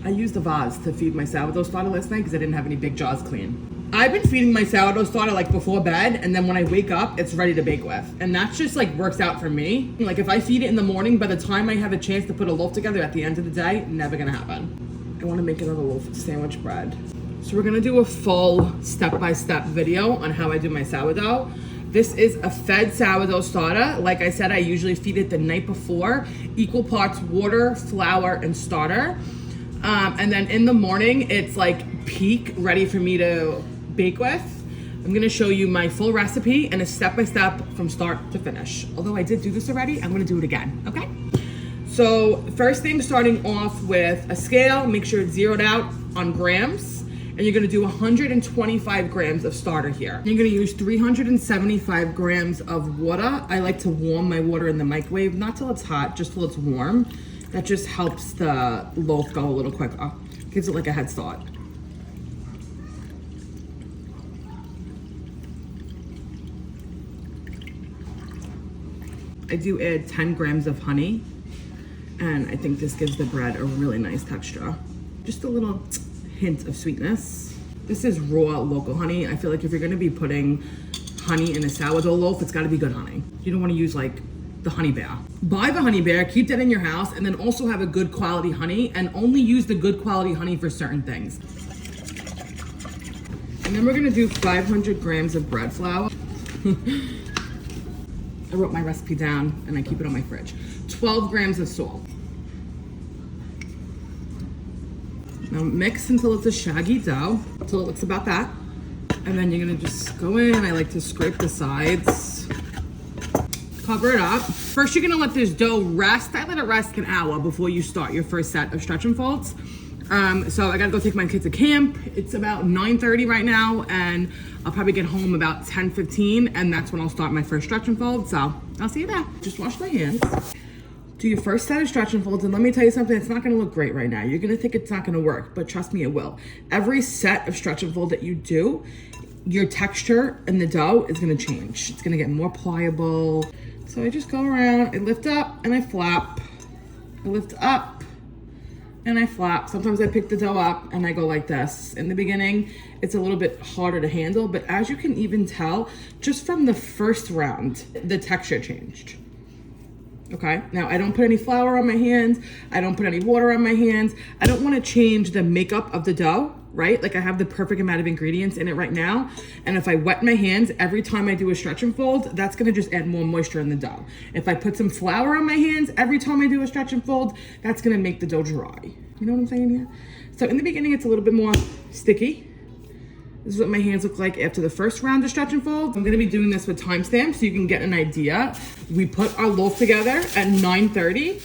I used the vase to feed my sourdough starter last night because I didn't have any big jars clean. I've been feeding my sourdough starter like before bed, and then when I wake up, it's ready to bake with. And that's just like works out for me. Like if I feed it in the morning, by the time I have a chance to put a loaf together at the end of the day, never gonna happen. I wanna make another loaf of sandwich bread. So we're gonna do a full step-by-step video on how I do my sourdough. This is a fed sourdough starter. Like I said, I usually feed it the night before, equal parts water, flour, and starter. And then in the morning, it's like peak, ready for me to bake with. I'm gonna show you my full recipe and a step-by-step from start to finish. Although I did do this already, I'm gonna do it again, okay? So first thing, starting off with a scale, make sure it's zeroed out on grams. And you're gonna do 125 grams of starter here. You're gonna use 375 grams of water. I like to warm my water in the microwave, not till it's hot, just till it's warm. That just helps the loaf go a little quicker. Gives it like a head start. I do add 10 grams of honey, and I think this gives the bread a really nice texture. Just a little hint of sweetness. This is raw local honey. I feel like if you're gonna be putting honey in a sourdough loaf, it's gotta be good honey. You don't wanna use like the honey bear. Buy the honey bear, keep that in your house, and then also have a good quality honey, and only use the good quality honey for certain things. And then we're gonna do 500 grams of bread flour. I wrote my recipe down and I keep it on my fridge. 12 grams of salt. Now mix until it's a shaggy dough, until it looks about that. And then you're gonna just go in. I like to scrape the sides. Cover it up. First, you're gonna let this dough rest. I let it rest an hour before you start your first set of stretch and folds. So I gotta go take my kids to camp. It's about 9:30 right now, and I'll probably get home about 10:15, and that's when I'll start my first stretch and fold. So I'll see you there. Just wash my hands. Do your first set of stretch and folds, and let me tell you something, it's not gonna look great right now. You're gonna think it's not gonna work, but trust me, it will. Every set of stretch and fold that you do, your texture in the dough is gonna change. It's gonna get more pliable. So I just go around, I lift up and I flap. I lift up and I flap. Sometimes I pick the dough up and I go like this. In the beginning, it's a little bit harder to handle, but as you can even tell, just from the first round, the texture changed. Okay, now I don't put any flour on my hands. I don't put any water on my hands. I don't want to change the makeup of the dough, right? Like I have the perfect amount of ingredients in it right now. And if I wet my hands every time I do a stretch and fold, that's gonna just add more moisture in the dough. If I put some flour on my hands every time I do a stretch and fold, that's gonna make the dough dry. You know what I'm saying here? So in the beginning, it's a little bit more sticky. This is what my hands look like after the first round of stretch and fold. I'm gonna be doing this with timestamps so you can get an idea. We put our loaf together at 9:30.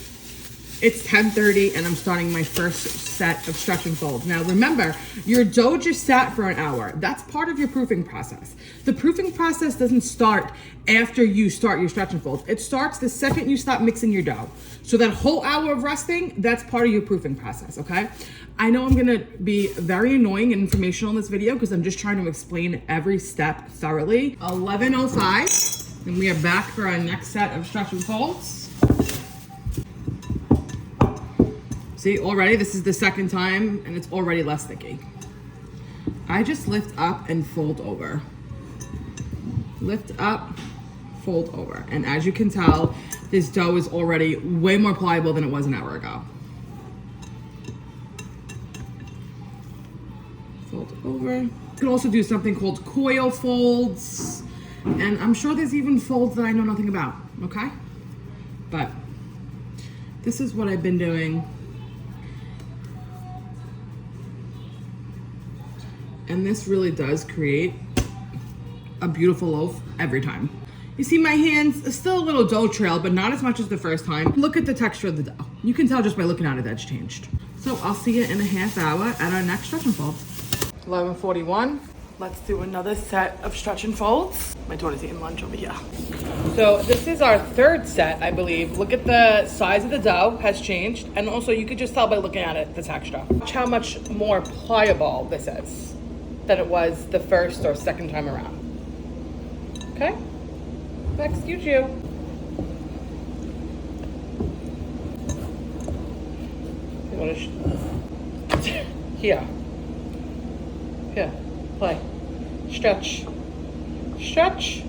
It's 10:30 and I'm starting my first set of stretch and fold. Now remember, your dough just sat for an hour. That's part of your proofing process. The proofing process doesn't start after you start your stretch and folds. It starts the second you stop mixing your dough. So that whole hour of resting, that's part of your proofing process, okay? I know I'm gonna be very annoying and informational in this video because I'm just trying to explain every step thoroughly. 11:05, and we are back for our next set of stretch and folds. See, already this is the second time and it's already less sticky. I just lift up and fold over. Lift up, fold over. And as you can tell, this dough is already way more pliable than it was an hour ago. Fold over. You can also do something called coil folds. And I'm sure there's even folds that I know nothing about, okay? But this is what I've been doing. And this really does create a beautiful loaf every time. You see my hands, still a little dough trail, but not as much as the first time. Look at the texture of the dough. You can tell just by looking at it that's changed. So I'll see you in a half hour at our next stretch and fold. 11:41. Let's do another set of stretch and folds. My daughter's eating lunch over here. So this is our third set, I believe. Look at the size of the dough has changed. And also you could just tell by looking at it, the texture. Watch how much more pliable this is than it was the first or second time around. Okay? Excuse you. You want to Here. Here. Play. Stretch. Stretch.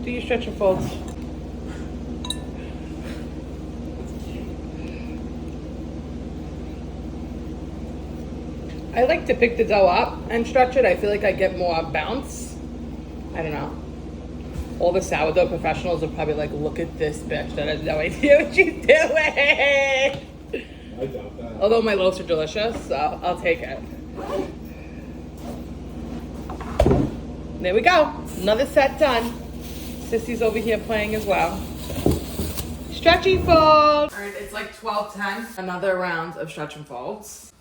Do your stretch and folds. I like to pick the dough up and stretch it. I feel like I get more bounce. I don't know. All the sourdough professionals are probably like, look at this bitch that has no idea what she's doing. I doubt that. Although my loaves are delicious, so I'll take it. There we go. Another set done. Sissy's over here playing as well. Stretchy folds. All right, it's like 12:10. Another round of stretch and folds.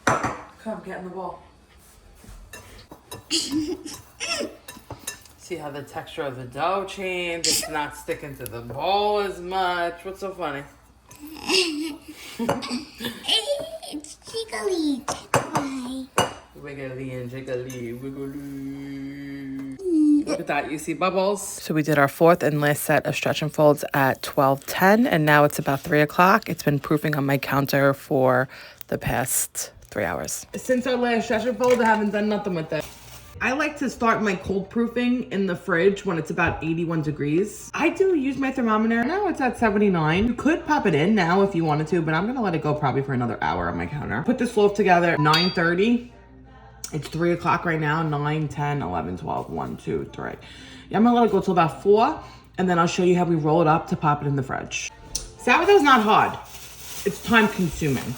Come, get in the bowl. See how the texture of the dough changed? It's not sticking to the bowl as much. What's so funny? It's jiggly. Why? Wiggly and jiggly, wiggly. Look at that, you see bubbles? So we did our fourth and last set of stretch and folds at 12:10, and now it's about 3 o'clock. It's been proofing on my counter for the past 3 hours. Since our last stretch and fold, I haven't done nothing with it. I like to start my cold proofing in the fridge when it's about 81 degrees. I do use my thermometer. Now it's at 79. You could pop it in now if you wanted to, but I'm gonna let it go probably for another hour on my counter. Put this loaf together at 9:30. It's 3 o'clock right now. 9, 10, 11, 12, 1, 2, 3. Yeah, I'm gonna let it go till about 4, and then I'll show you how we roll it up to pop it in the fridge. Sourdough's not hard. It's time consuming.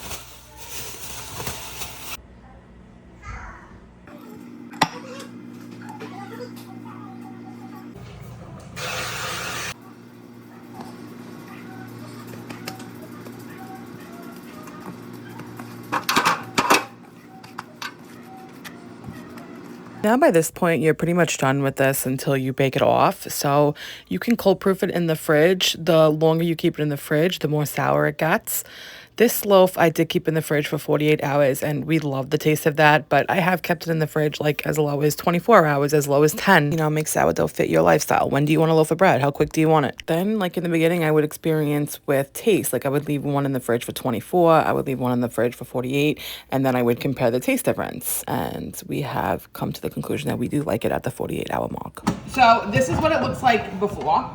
Now by this point, you're pretty much done with this until you bake it off. So you can cold proof it in the fridge. The longer you keep it in the fridge, the more sour it gets. This loaf I did keep in the fridge for 48 hours, and we love the taste of that, but I have kept it in the fridge like as low as 24 hours, as low as 10. You know, make sourdough fit your lifestyle. When do you want a loaf of bread? How quick do you want it? Then, like in the beginning, I would experience with taste. Like I would leave one in the fridge for 24, I would leave one in the fridge for 48, and then I would compare the taste difference. And we have come to the conclusion that we do like it at the 48-hour mark. So this is what it looks like before.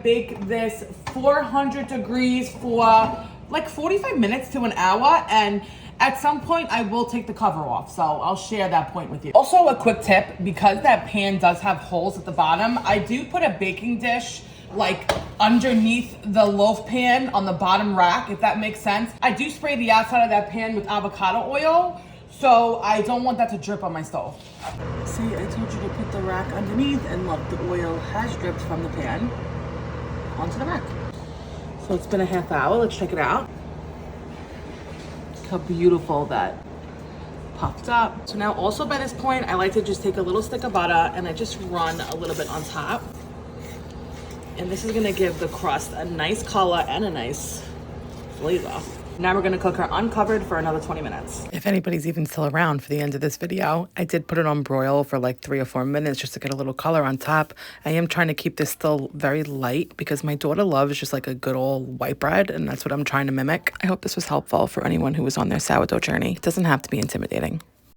Bake this 400 degrees for like 45 minutes to an hour, and at some point I will take the cover off, so I'll share that point with you. Also, a quick tip, because that pan does have holes at the bottom, I do put a baking dish like underneath the loaf pan on the bottom rack, if that makes sense. I do spray the outside of that pan with avocado oil, so I don't want that to drip on my stove. See, I told you to put the rack underneath, and look, the oil has dripped from the pan onto the rack. So it's been a half hour. Let's check it out. Look how beautiful that popped up. So now also by this point, I like to just take a little stick of butter and I just run a little bit on top. And this is gonna give the crust a nice color and a nice flavor. Now we're gonna cook her uncovered for another 20 minutes. If anybody's even still around for the end of this video, I did put it on broil for like 3 or 4 minutes just to get a little color on top. I am trying to keep this still very light because my daughter loves just like a good old white bread, and that's what I'm trying to mimic. I hope this was helpful for anyone who was on their sourdough journey. It doesn't have to be intimidating.